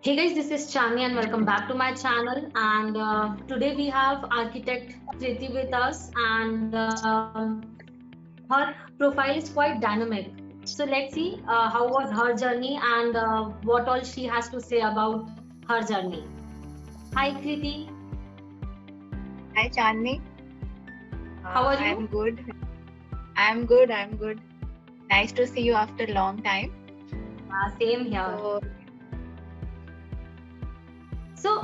Hey guys, this is Chani and welcome back to my channel. And today we have architect Kriti with us, and her profile is quite dynamic. So let's see how was her journey and what all she has to say about her journey. Hi Kriti, Hi, Chandni. how are I'm you? good. I'm good. I'm good. Nice to see you after a long time. Same here. So, So,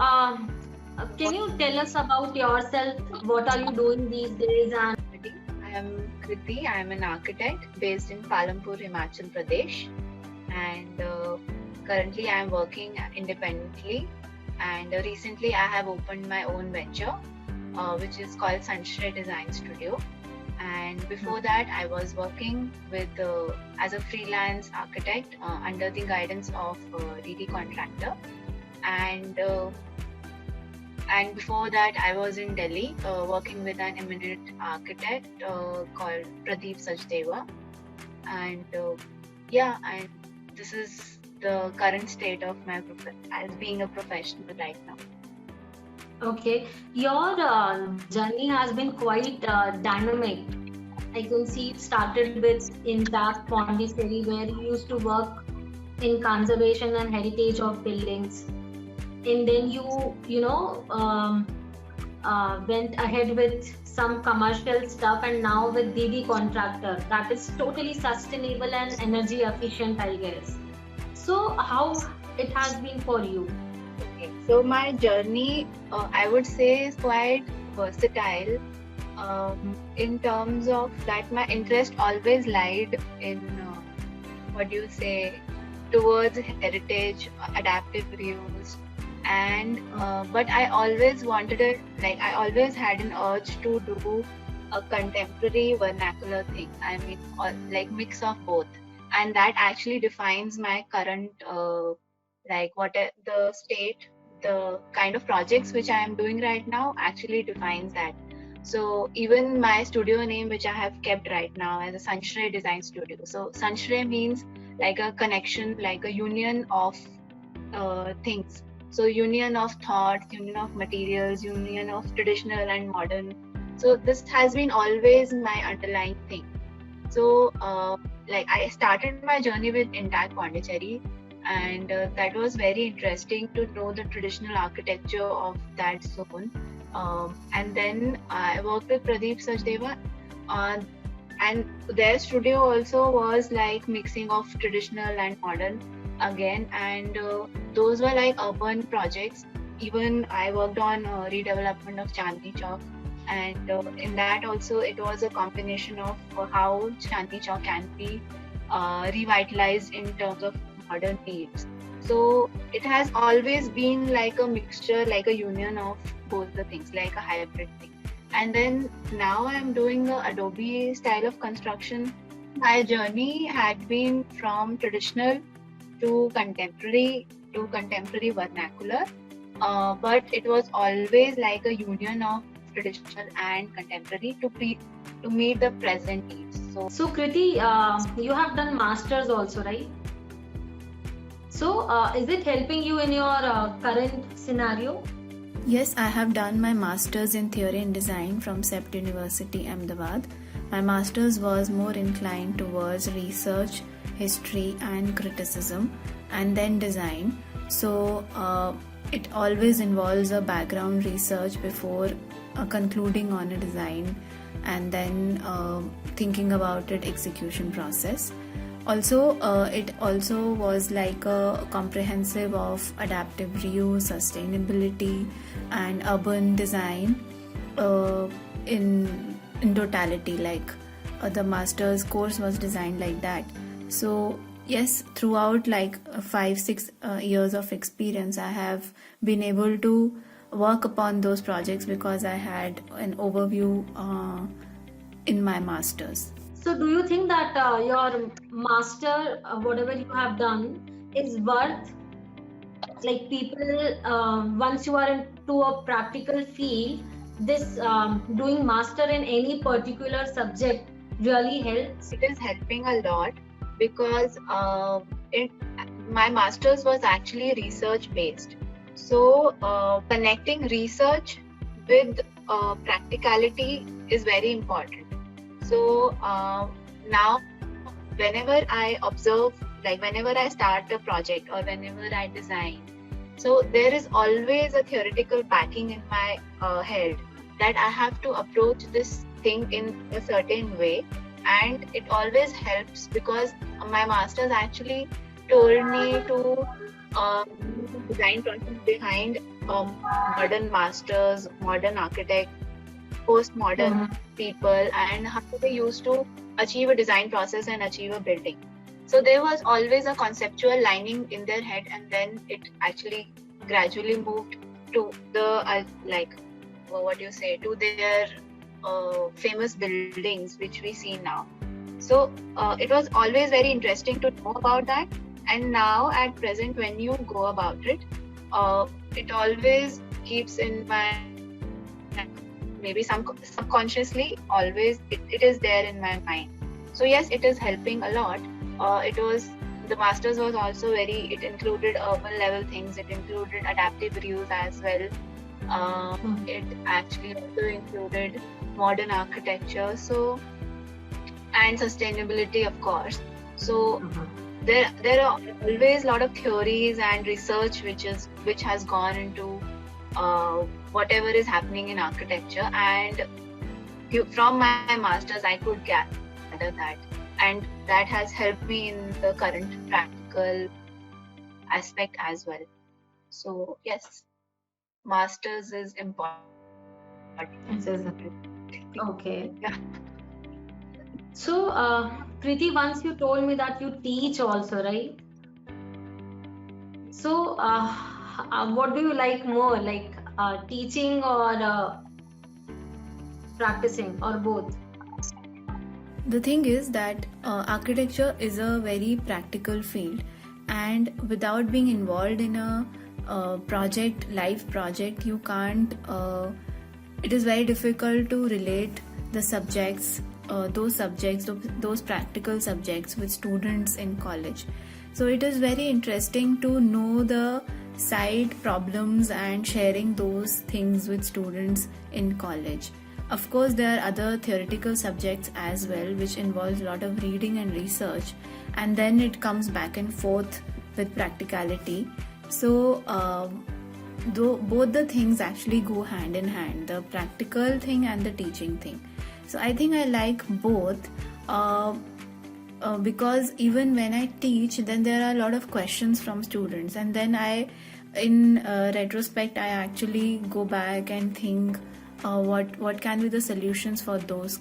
can you tell us about yourself? What are you doing these days? And I am Kriti. I am an architect based in Palampur, Himachal Pradesh, and currently I am working independently. And recently I have opened my own venture, which is called Sunshine Design Studio. And before that, I was working with as a freelance architect under the guidance of DD Contractor, and before that, I was in Delhi working with an eminent architect called Pradeep Sachdeva, and and this is the current state of my as being a professional right now. okay, your journey has been quite dynamic. I can see it started with Intact Pondicherry, where you used to work in conservation and heritage of buildings, and then you went ahead with some commercial stuff, and now with DD Contractor, that is totally sustainable and energy efficient, I guess. So, how it has been for you? Okay, so my journey, I would say, is quite versatile. In terms of that, my interest always lied in what do you say, towards heritage, adaptive reuse, and but I always wanted it. Like I always had an urge to do a contemporary vernacular thing. I mean, like mix of both, and that actually defines my current like the state, the kind of projects which I am doing right now actually defines that. So even my studio name, which I have kept right now as a Sunshine Design Studio. So Sunshine means like a connection, like a union of things. So union of thoughts, union of materials, union of traditional and modern. So this has been always my underlying thing. So like I started my journey with Intact Pondicherry, and that was very interesting to know the traditional architecture of that zone. And then I worked with Pradeep Sachdeva, uh, and their studio also was like mixing of traditional and modern again, and those were like urban projects. Even I worked on redevelopment of Chandni Chowk, and in that also it was a combination of how Chandni Chowk can be revitalized in terms of modern needs. So it has always been like a mixture, like a union of both the things, like a hybrid thing. And then now I'm doing the Adobe style of construction. My journey had been from traditional to contemporary vernacular, but it was always like a union of traditional and contemporary to meet the present needs. So, Kriti, you have done masters also, right? So, is it helping you in your current scenario? Yes, I have done my master's in theory and design from CEPT University, Ahmedabad. My master's was more inclined towards research, history, and criticism, and then design. So, it always involves a background research before concluding on a design, and then thinking about it execution process. Also, it also was like a comprehensive of adaptive reuse, sustainability, and urban design in totality. Like the master's course was designed like that. So yes, throughout like 5-6 years of experience, I have been able to work upon those projects because I had an overview in my master's. So, do you think that your master, whatever you have done, is worth like people once you are into a practical field, this doing master in any particular subject really helps? It is helping a lot because it my master's was actually research based. So connecting research with practicality is very important. So now whenever I observe, like whenever I start a project or whenever I design, so there is always a theoretical backing in my head that I have to approach this thing in a certain way, and it always helps because my masters actually told me to design process behind modern masters, modern architect, postmodern people, and how they used to achieve a design process and achieve a building. So there was always a conceptual lining in their head, and then it actually gradually moved to the to their famous buildings which we see now. So it was always very interesting to know about that. And now at present, when you go about it, it always keeps in my, maybe subconsciously, always it is there in my mind. So yes, it is helping a lot. The masters was also it included urban level things, it included adaptive reuse as well. It actually also included modern architecture, so, and sustainability, of course. So there are always a lot of theories and research which has gone into whatever is happening in architecture, and from my masters I could gather that, and that has helped me in the current practical aspect as well. So yes, masters is important. Okay. Yeah. So, Preeti, once you told me that you teach also, right? So, what do you like more, like teaching or practicing, or both? The thing is that architecture is a very practical field, and without being involved in a live project, you can't. It is very difficult to relate the subjects, those practical subjects with students in college. So it is very interesting to know the side problems and sharing those things with students in college. Of course, there are other theoretical subjects as well, which involves a lot of reading and research, and then it comes back and forth with practicality. So both the things actually go hand in hand, the practical thing and the teaching thing. So I think I like both because even when I teach, then there are a lot of questions from students, and then in retrospect, I actually go back and think what can be the solutions for those.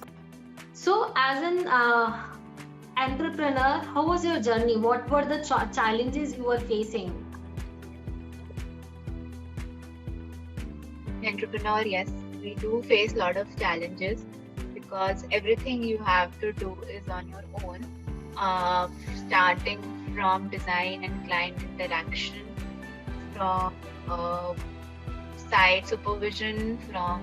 So, as an entrepreneur, how was your journey? What were the challenges you were facing? Entrepreneur, yes, we do face a lot of challenges because everything you have to do is on your own, starting from design and client interaction, from site supervision, from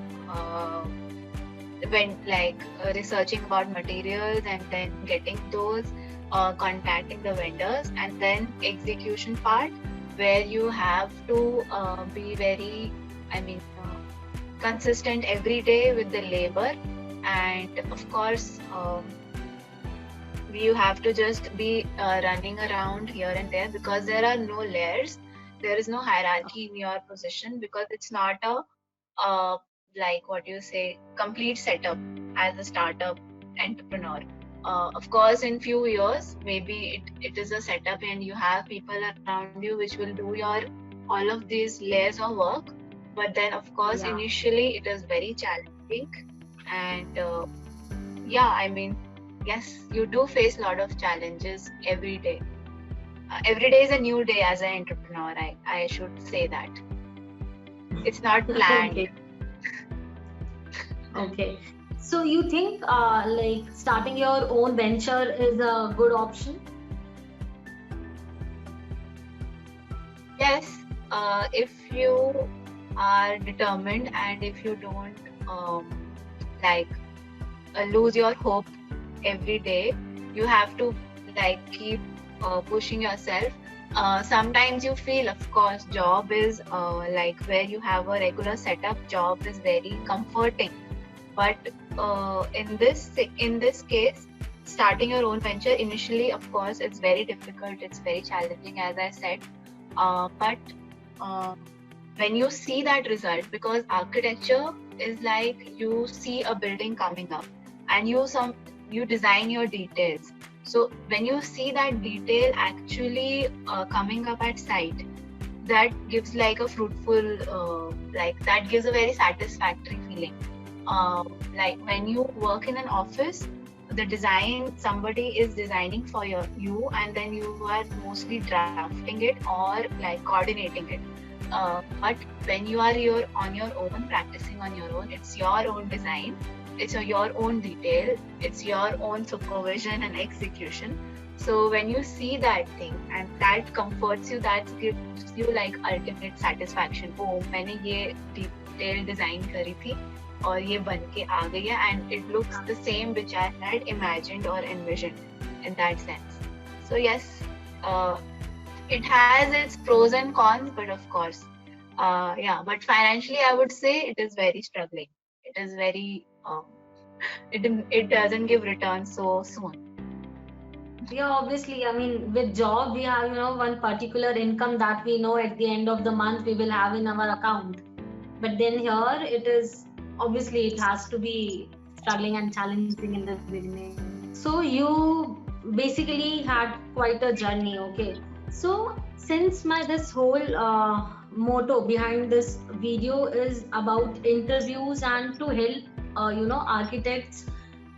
researching about materials and then getting those, contacting the vendors, and then execution part where you have to be very, consistent every day with the labor, and of course you have to just be running around here and there because there are no layers, there is no hierarchy in your position because it's not a complete setup as a startup entrepreneur. Of course, in few years, maybe it is a setup and you have people around you which will do all of these layers of work. But then, of course, initially it is very challenging. And yes, you do face a lot of challenges every day. Every day is a new day as an entrepreneur, I should say that. It's not planned. Okay. So you think starting your own venture is a good option? Yes, if you are determined and if you don't lose your hope every day, you have to keep pushing yourself. Sometimes you feel, of course, job is like where you have a regular setup. Job is very comforting, but in this case, starting your own venture initially, of course, it's very difficult. It's very challenging, as I said. But uh, when you see that result, because architecture is like you see a building coming up, and you design your details. So when you see that detail actually coming up at site, that gives like a fruitful, like that gives a very satisfactory feeling. Like when you work in an office, the design, somebody is designing for you, and then you are mostly drafting it or like coordinating it. But when you are on your own, practicing on your own, it's your own design, it's your own detail, it's your own supervision and execution. So when you see that thing and that comforts you, that gives you like ultimate satisfaction. Oh, मैंने ये detail design करी थी और ये बन के आ गई है, and it looks the same which I had imagined or envisioned in that sense. So yes, it has its pros and cons, but of course, yeah. But financially, I would say it is very struggling. It is very, it doesn't give returns so soon. Yeah, obviously, I mean, with job, we have, one particular income that we know at the end of the month we will have in our account. But then here, it is, obviously, it has to be struggling and challenging in the beginning. So you basically had quite a journey, okay? So since this whole motto behind this video is about interviews and to help, architects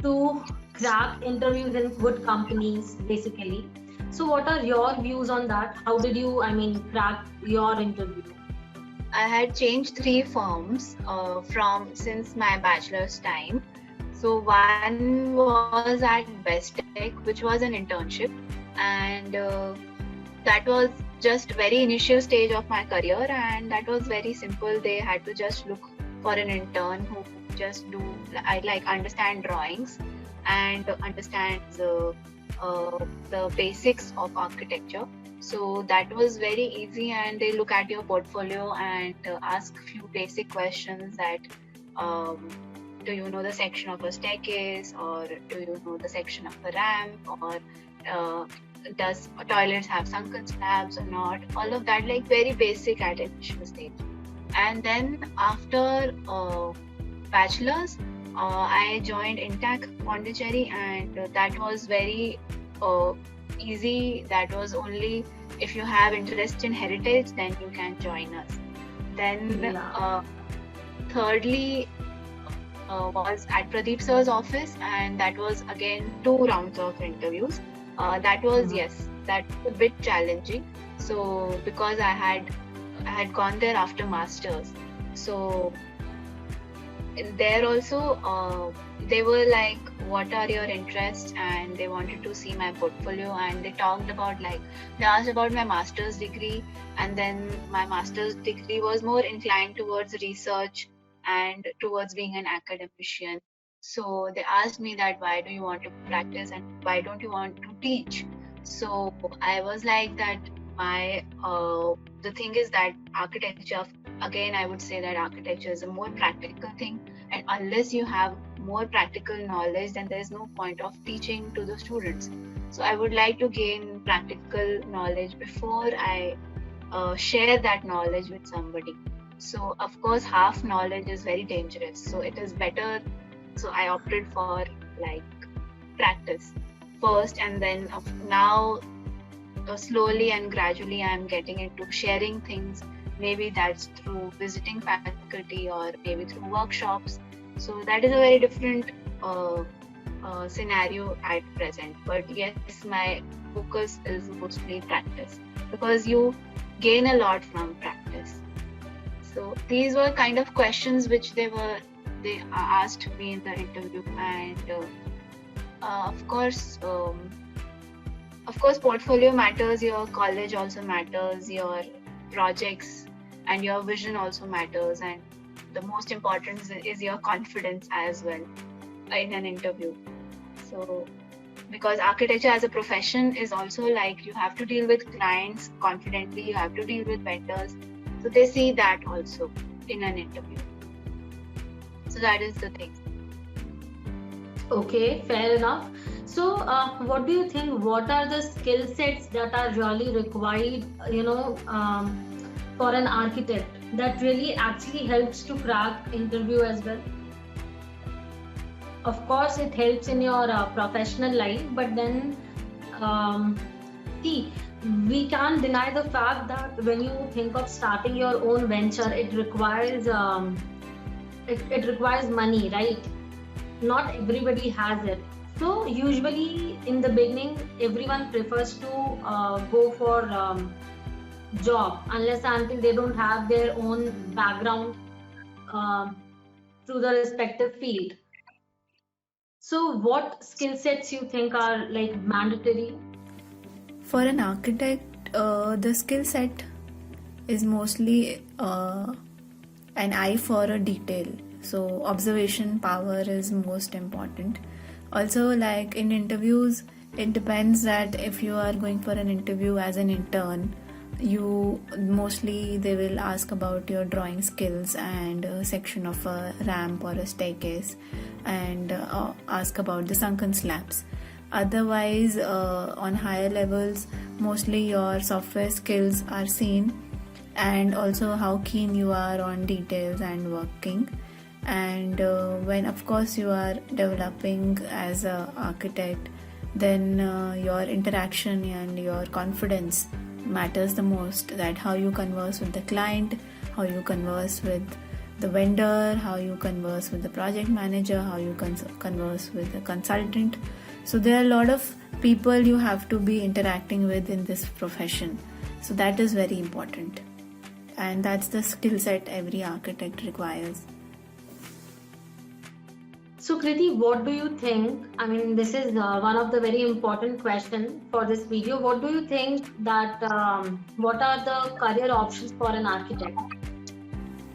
to crack interviews in good companies, basically. So what are your views on that? How did you, crack your interview? I had changed 3 firms from since my bachelor's time. So one was at Bestech, which was an internship, and that was just very initial stage of my career, and that was very simple. They had to just look for an intern who just I like understand drawings and understand the basics of architecture. So that was very easy, and they look at your portfolio and ask few basic questions that do you know the section of a staircase, or do you know the section of a ramp, or does toilets have sunken slabs or not? All of that, like very basic at initial stage. And then after bachelor's, I joined Intac Pondicherry, and that was very easy. That was only if you have interest in heritage, then you can join us. Then thirdly was at Pradeep sir's office, and that was again 2 rounds of interviews. That was that was a bit challenging. So because I had gone there after masters, so there also they were like, what are your interests, and they wanted to see my portfolio, and they talked about they asked about my master's degree, and then my master's degree was more inclined towards research and towards being an academician. So they asked me that why do you want to practice and why don't you want to teach? So I was like that my the thing is that architecture, again I would say that architecture is a more practical thing, and unless you have more practical knowledge, then there is no point of teaching to the students. So I would like to gain practical knowledge before I share that knowledge with somebody. So of course half knowledge is very dangerous, so it is better. So I opted for practice first, and then now slowly and gradually I'm getting into sharing things. Maybe that's through visiting faculty or maybe through workshops. So that is a very different scenario at present. But yes, my focus is mostly practice, because you gain a lot from practice. So these were kind of questions which they asked me in the interview, and of course portfolio matters, your college also matters, your projects and your vision also matters, and the most important is your confidence as well in an interview. So because architecture as a profession is also like you have to deal with clients confidently, you have to deal with vendors, so they see that also in an interview. So that is the thing. Okay, fair enough. So, what do you think? What are the skill sets that are really required, for an architect that really actually helps to crack interview as well? Of course, it helps in your professional life, but then, see, we can't deny the fact that when you think of starting your own venture, it requires it requires money, right? Not everybody has it. So usually in the beginning, everyone prefers to go for job unless and until they don't have their own background through the respective field. So what skill sets you think are like mandatory? For an architect, the skill set is mostly an eye for a detail. So observation power is most important. Also, like in interviews, it depends that if you are going for an interview as an intern, you mostly they will ask about your drawing skills and a section of a ramp or a staircase, and ask about the sunken slabs. Otherwise, on higher levels, mostly your software skills are seen, and also how keen you are on details and working. And when of course you are developing as an architect, then your interaction and your confidence matters the most, that how you converse with the client, how you converse with the vendor, how you converse with the project manager, how you converse with the consultant. So there are a lot of people you have to be interacting with in this profession, so that is very important, and that's the skill set every architect requires. So Kriti, what do you think? I mean, this is one of the very important questions for this video. What do you think that what are the career options for an architect?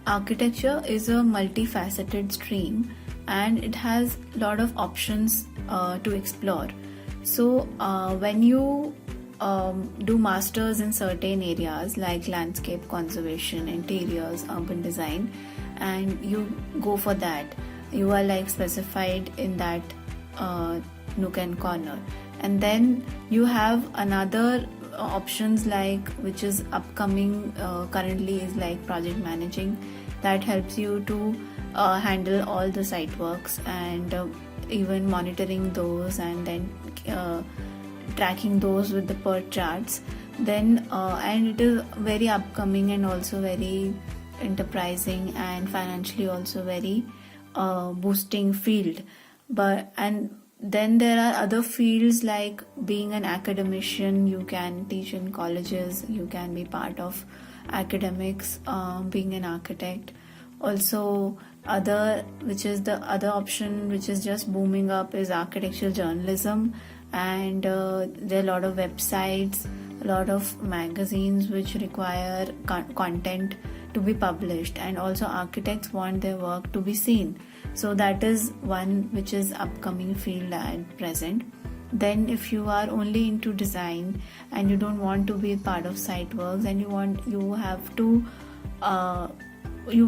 Architecture is a multifaceted stream, and it has a lot of options to explore. So when you do masters in certain areas like landscape conservation, interiors, urban design, and you go for that, you are like specified in that nook and corner. And then you have another options like, which is upcoming currently, is like project managing, that helps you to handle all the site works and even monitoring those, and then tracking those with the PERT charts. Then and it is very upcoming and also very enterprising and financially also very boosting field. And then there are other fields like being an academician. You can teach in colleges, you can be part of academics, being an architect. Also which is the other option which is just booming up, is architectural journalism. And there are a lot of websites, a lot of magazines which require content to be published, and also architects want their work to be seen. So that is one which is upcoming field at present. Then if you are only into design and you don't want to be part of site works, and you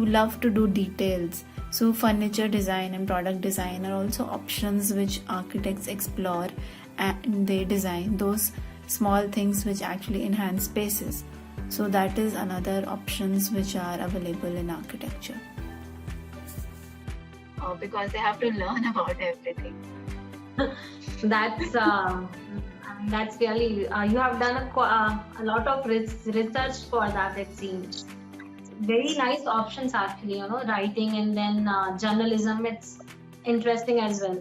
love to do details, so furniture design and product design are also options which architects explore, and they design those small things which actually enhance spaces. So that is another options which are available in architecture. Because they have to learn about everything. That's really you have done a lot of research for that, it seems. Very nice options actually, writing and then journalism. It's interesting as well.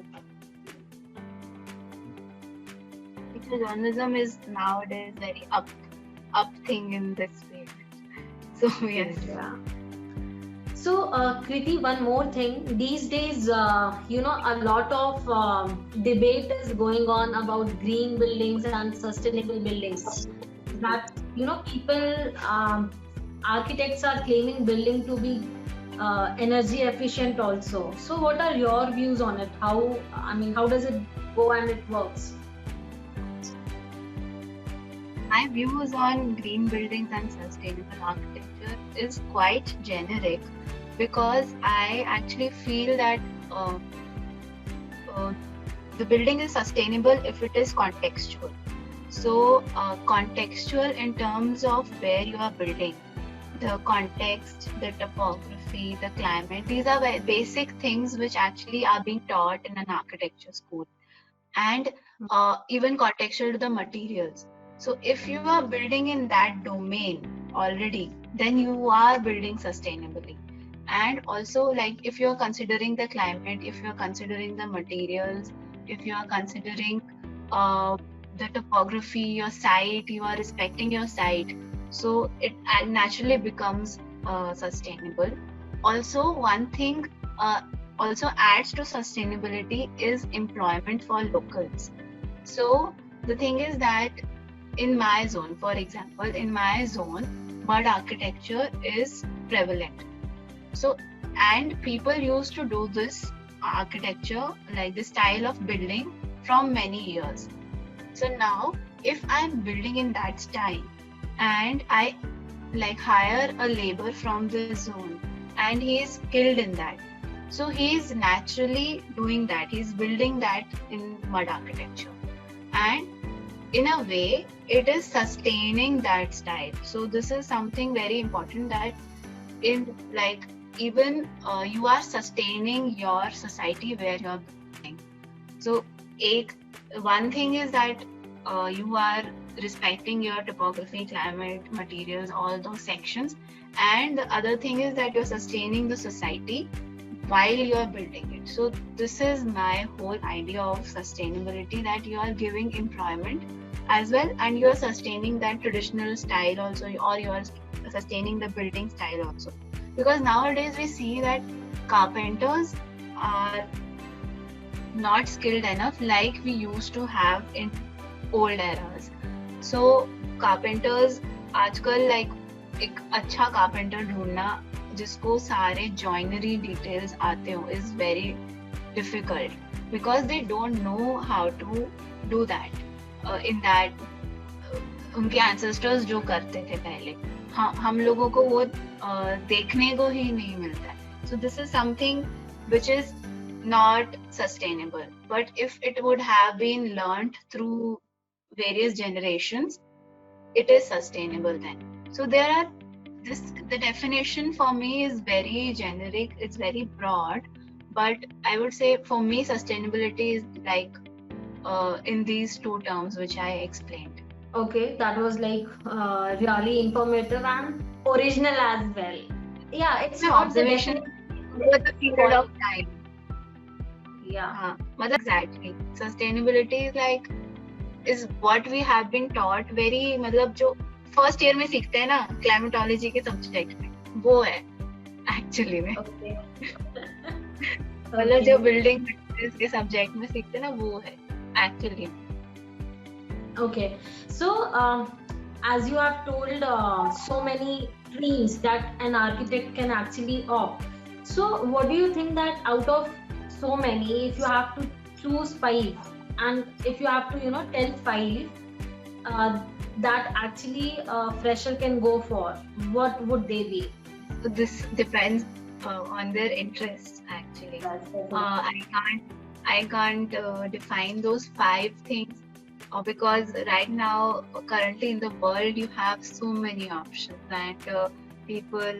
Journalism is nowadays very up thing in this field. So yes. Yeah. So Kriti, one more thing. These days, a lot of debate is going on about green buildings and sustainable buildings. That people, architects are claiming building to be energy efficient also. So what are your views on it? How does it go and it works? my views on green buildings and sustainable architecture is quite generic, because I actually feel that the building is sustainable if it is contextual. So contextual in terms of where you are building, the context, the topography, the climate, these are basic things which actually are being taught in an architecture school. And even contextual to the materials. So if you are building in that domain already, then you are building sustainably. And also, like, if you're considering the climate, if you're considering the materials, if you are considering the topography, your site, you are respecting your site, so it naturally becomes sustainable. Also, one thing also adds to sustainability is employment for locals. So the thing is that in my zone, for example, in my zone, mud architecture is prevalent. So, and people used to do this architecture, like this style of building, from many years. So now, if I'm building in that style and I like hire a labor from the zone and he is skilled in that, so he is naturally doing that. He's building that in mud architecture, and in a way, it is sustaining that style. So this is something very important, that in like even you are sustaining your society where you are building. So one thing is that you are respecting your topography, climate, materials, all those sections, and the other thing is that you're sustaining the society while you are building it. So this is my whole idea of sustainability, that you are giving employment as well, and you are sustaining that traditional style also, or you are sustaining the building style also. Because nowadays we see that carpenters are not skilled enough like we used to have in old eras. So carpenters आजकल like एक अच्छा carpenter ढूंढना जिसको सारे joinery details आते हो is very difficult, because they don't know how to do that in that उनके ancestors जो करते थे पहले, हम लोगों को वो देखने को ही नहीं मिलता है. So this is something which is not sustainable, but if it would have been learned through various generations, it is sustainable then. So there are the definition for me is very generic, it's very broad, but I would say for me sustainability is like in these two terms which I explained. Okay, that was like really informative and original as well. Yeah, it's not observation over the period of time. Yeah. Exactly. Sustainability is like is what we have been taught very, मतलब जो first year में सीखते हैं ना climatology के subject में, वो है एक्चुअली में. मतलब जो बिल्डिंग के सब्जेक्ट में सीखते हैं ना, वो है actually. Okay, so as you have told so many streams that an architect can actually opt. So what do you think that out of so many, if you have to choose 5, and if you have to tell 5 that actually a fresher can go for, what would they be? So this depends on their interests actually. I can't define those 5 things because right now currently in the world you have so many options, and people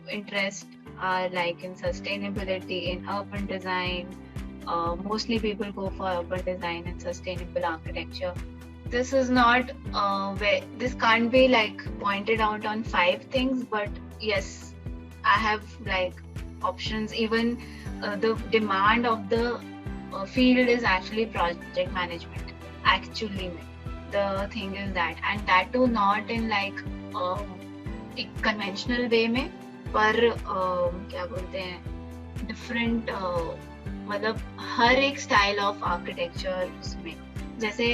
interest are like in sustainability, in urban design. Mostly people go for urban design and sustainable architecture. This is not this can't be like pointed out on 5 things, but yes, I have like options. Even the demand of the field is actually project management. Actually, the thing is that, and that too not in like a conventional way में, पर क्या बोलते हैं different मतलब हर एक style of architecture उसमें. जैसे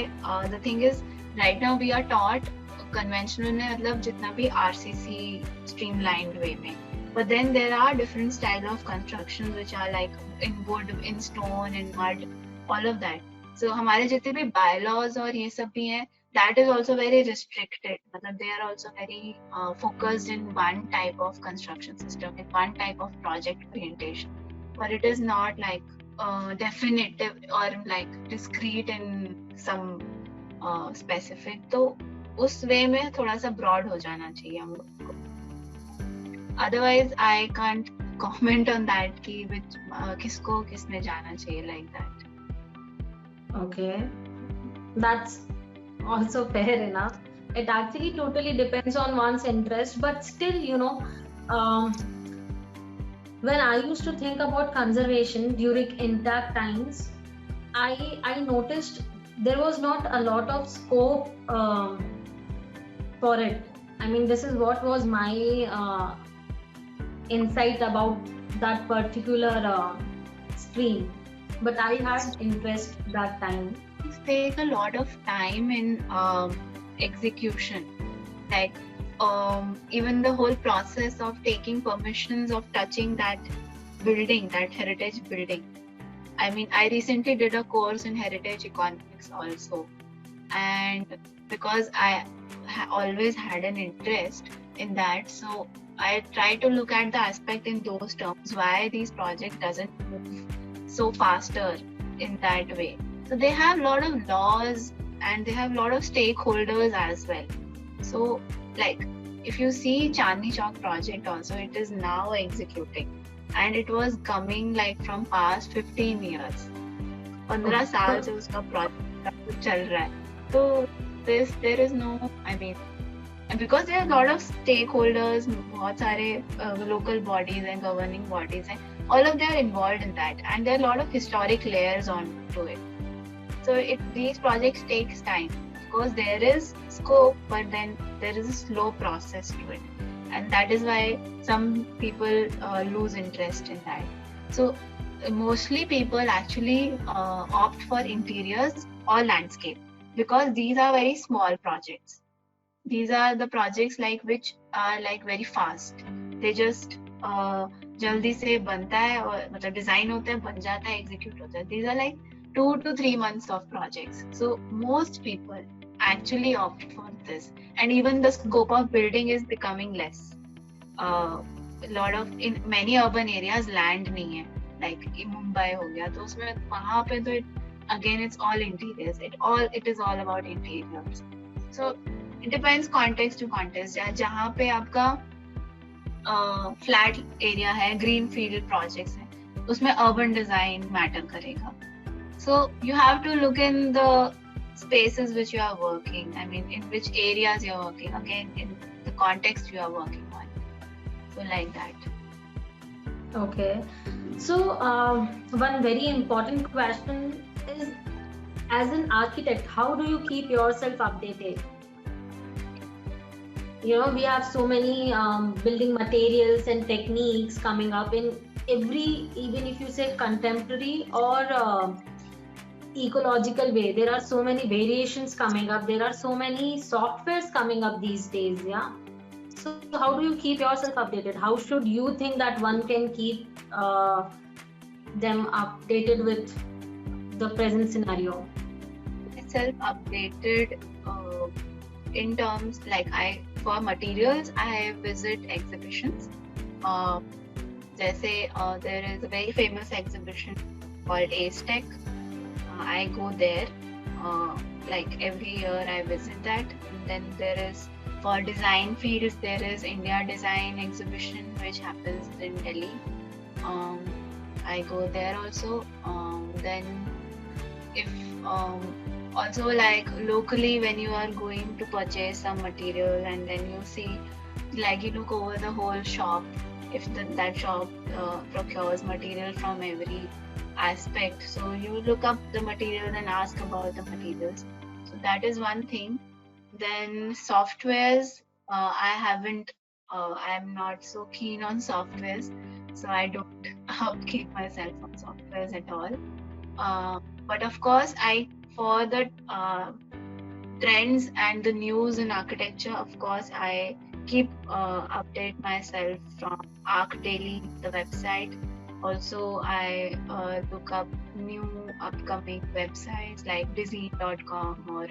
the thing is right now we are taught conventional में मतलब जितना भी RCC streamlined way में, but then there are different style of constructions which are like in wood, in stone, in mud, all of that. So हमारे जितने भी bylaws और ये सब भी हैं, that is also very restricted. They are also very focused in one type of construction system, in one type of project orientation, but it is not like definitive or like discrete in some specific. तो उस वे में थोड़ा सा broad हो जाना चाहिए हम लोग को. Otherwise, I can't comment on that कि which किसको किसमें जाना चाहिए like that. Okay, that's also fair enough. It actually totally depends on one's interest, but still, um, when I used to think about conservation during intact times, I noticed there was not a lot of scope for it. I mean, this is what was my insight about that particular stream. But I had interest that time. Take a lot of time in execution, like even the whole process of taking permissions of touching that building, that heritage building. I mean, I recently did a course in heritage economics also, and because I always had an interest in that, so I try to look at the aspect in those terms, why these projects doesn't move so faster in that way. So they have a lot of laws and they have a lot of stakeholders as well. So like if you see Chandni Chowk project also, it is now executing and it was coming like from past 15 years. 15 साल से उसका project चल रहा है. So there is no, I mean, and because there are a lot of stakeholders, बहुत सारे local bodies and governing bodies and all of them are involved in that, and there are a lot of historic layers onto it. So these projects takes time. Of course, there is scope, but then there is a slow process to it, and that is why some people lose interest in that. So mostly people actually opt for interiors or landscape because these are very small projects. These are the projects like which are like very fast. They just जल्दी से बनता है और मतलब design होता है, बन जाता है, एग्जीक्यूट होता है. These are like 2 to 3 months of projects. So most people actually opt for this, and even the scope of building is becoming less. A lot of in many urban areas land नहीं है, like Mumbai हो गया, तो उसमें वहाँ पे तो again it's all interiors. It is all about interiors. So it depends context to context. जहाँ पे आपका फ्लैट एरिया है, ग्रीन फील्ड प्रोजेक्ट्स है, उसमें अर्बन डिजाइन मैटर करेगा. So you have to look in the spaces which you are working, I mean in which areas you are working, again in the context you are working on. So like that. Okay, so one very important question is, as an architect, how do you keep yourself updated? We have so many building materials and techniques coming up in even if you say contemporary or ecological way, there are so many variations coming up, there are so many softwares coming up these days. So how do you keep yourself updated? How should you think that one can keep them updated with the present scenario? Self updated in terms like for materials, I visit exhibitions. There is a very famous exhibition called AceTech. I go there. Like every year I visit that. And then there is, for design fields, there is India Design Exhibition which happens in Delhi. I go there also. Then if also like locally, when you are going to purchase some material and then you see, like you look over the whole shop, if that shop procures material from every aspect, so you look up the materials and ask about the materials. So that is one thing. Then softwares, I'm not so keen on softwares, so I don't upkeep myself on softwares at all. But of course, for the trends and the news in architecture, of course, I keep update myself from ArcDaily, the website. Also, I look up new upcoming websites like Design.com or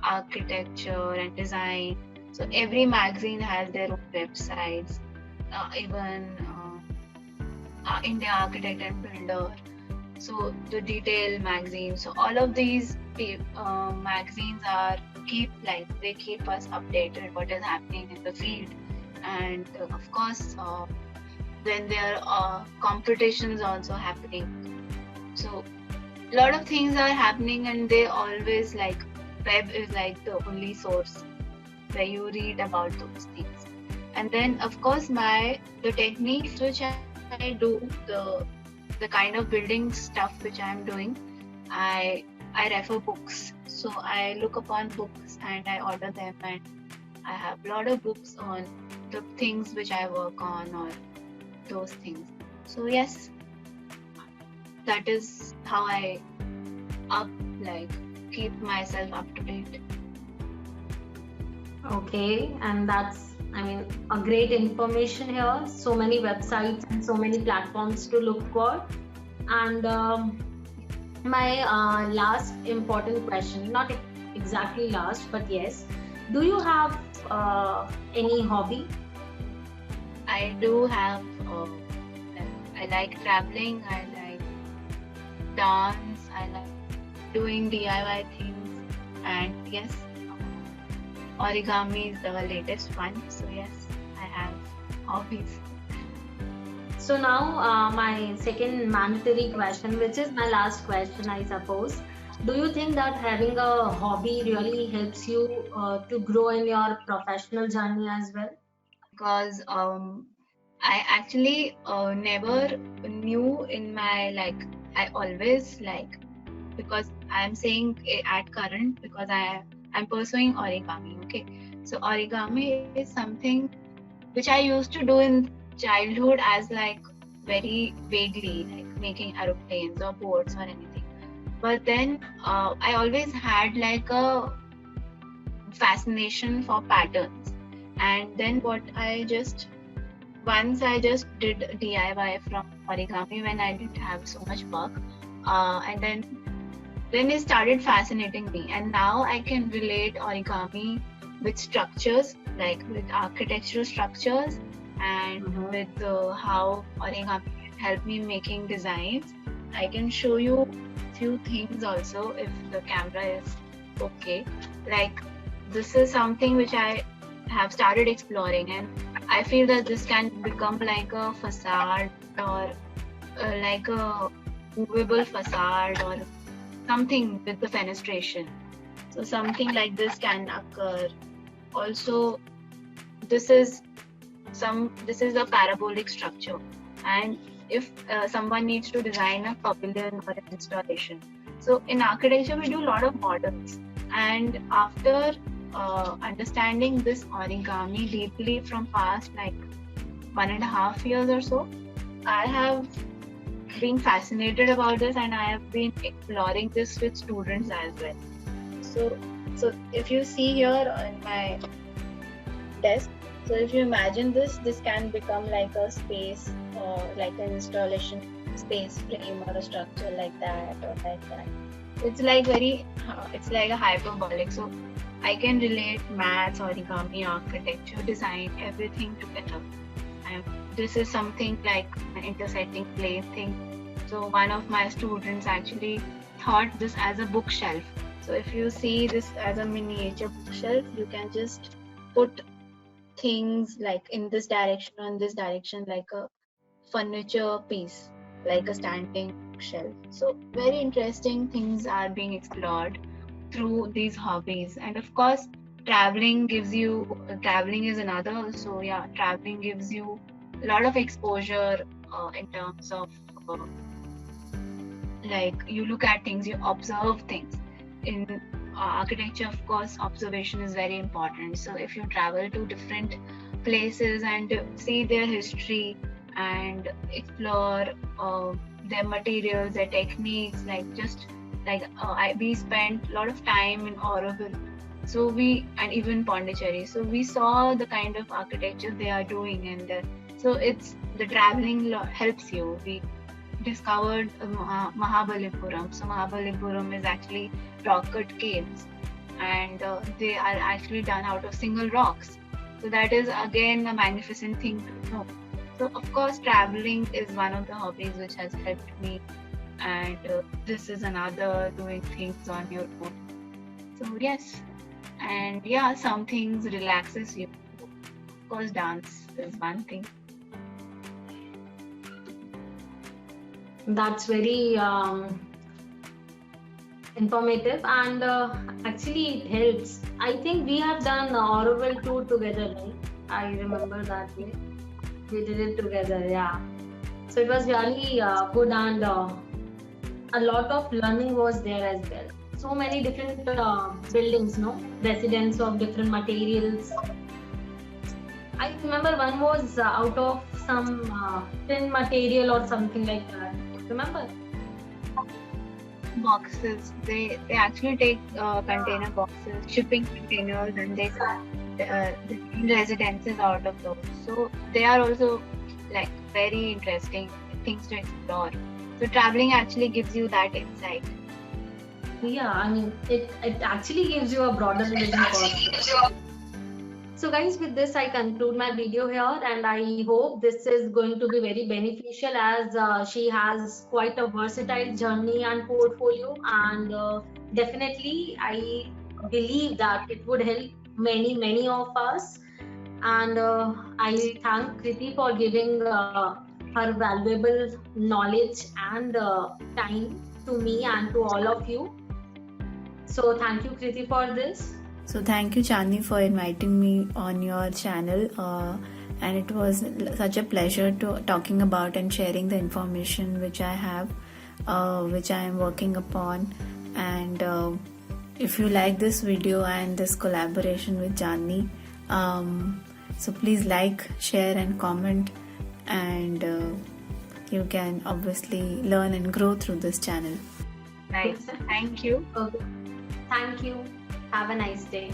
architecture and design. So every magazine has their own websites, even India Architect and Builder. So the Detail magazine. So all of these magazines they keep us updated what is happening in the field, and of course then there are competitions also happening. So a lot of things are happening, and they always web is like the only source where you read about those things. And then of course the techniques which I do, the kind of building stuff which I'm doing, I refer books. So I look upon books and I order them, and I have a lot of books on the things which I work on or those things. So yes, that is how I keep myself up to date. Okay, and that's, I mean, a great information here. So many websites and so many platforms to look for. And my last important question, not exactly last, but yes, do you have any hobby? I do have. I like traveling. I like dance. I like doing DIY things, and yes, origami is the latest one. So yes, I have hobbies. So now my second mandatory question, which is my last question, I suppose. Do you think that having a hobby really helps you to grow in your professional journey as well? Because I actually never knew in my I always because I'm saying at current because I'm pursuing origami. Okay, so origami is something which I used to do in childhood as very vaguely, like making aeroplanes or boats or anything. But then I always had a fascination for patterns, and then once I just did DIY from origami when I didn't have so much work, and then it started fascinating me, and now I can relate origami with structures, with architectural structures, and with how origami can help me making designs. I can show you few things also if the camera is okay. This is something which I have started exploring, and I feel that this can become like a facade or like a movable facade or something with the fenestration. So something like this can occur. Also, this is a parabolic structure, and if someone needs to design a pavilion or an installation. So in architecture, we do a lot of models, and after understanding this origami deeply from past 1.5 years or so, I have been fascinated about this, and I have been exploring this with students as well. So if you see here on my desk, so if you imagine this can become like a space or like an installation space frame or a structure like that or like that. It's it's like a hyperbolic. So I can relate maths, origami, architecture, design, everything together. And this is something like an intersecting plane thing. So one of my students actually thought this as a bookshelf. So if you see this as a miniature bookshelf, you can just put things in this direction or in this direction, like a furniture piece, like a standing shelf. So very interesting things are being explored through these hobbies. And of course, traveling is another. So yeah, traveling gives you a lot of exposure in terms of you look at things, you observe things. In architecture, of course, observation is very important. So if you travel to different places and see their history and explore their materials, their techniques, we spent a lot of time in Auroville, and even Pondicherry. So we saw the kind of architecture they are doing, and so it's the traveling helps you. We discovered Mahabalipuram. So Mahabalipuram is actually rock cut caves, and and they are actually done out of single rocks. So that is again a magnificent thing to know. So of course, traveling is one of the hobbies which has helped me, and this is another, doing things on your own. So yes, and yeah, some things relaxes you. Of course, dance is one thing. That's very informative, and actually it helps. I think we have done Auroville tour together, right? I remember that way. We did it together, yeah. So it was really good, and a lot of learning was there as well. So many different buildings, no? Residents of different materials. I remember one was out of some tin material or something like that. Remember? Boxes. They actually take container boxes, shipping containers, and they residences out of those. So they are also like very interesting things to explore. So traveling actually gives you that insight. Yeah, I mean, it actually gives you a broader vision for. So guys, with this I conclude my video here, and I hope this is going to be very beneficial, as she has quite a versatile journey and portfolio, and definitely I believe that it would help many of us. And I thank Kriti for giving her valuable knowledge and time to me and to all of you. So thank you, Kriti, for this. So thank you, Chandni, for inviting me on your channel, and it was such a pleasure to talking about and sharing the information which I have, which I am working upon. And if you like this video and this collaboration with Chandni, so please like, share and comment, and you can obviously learn and grow through this channel. Nice. Thank you. Okay. Thank you. Have a nice day.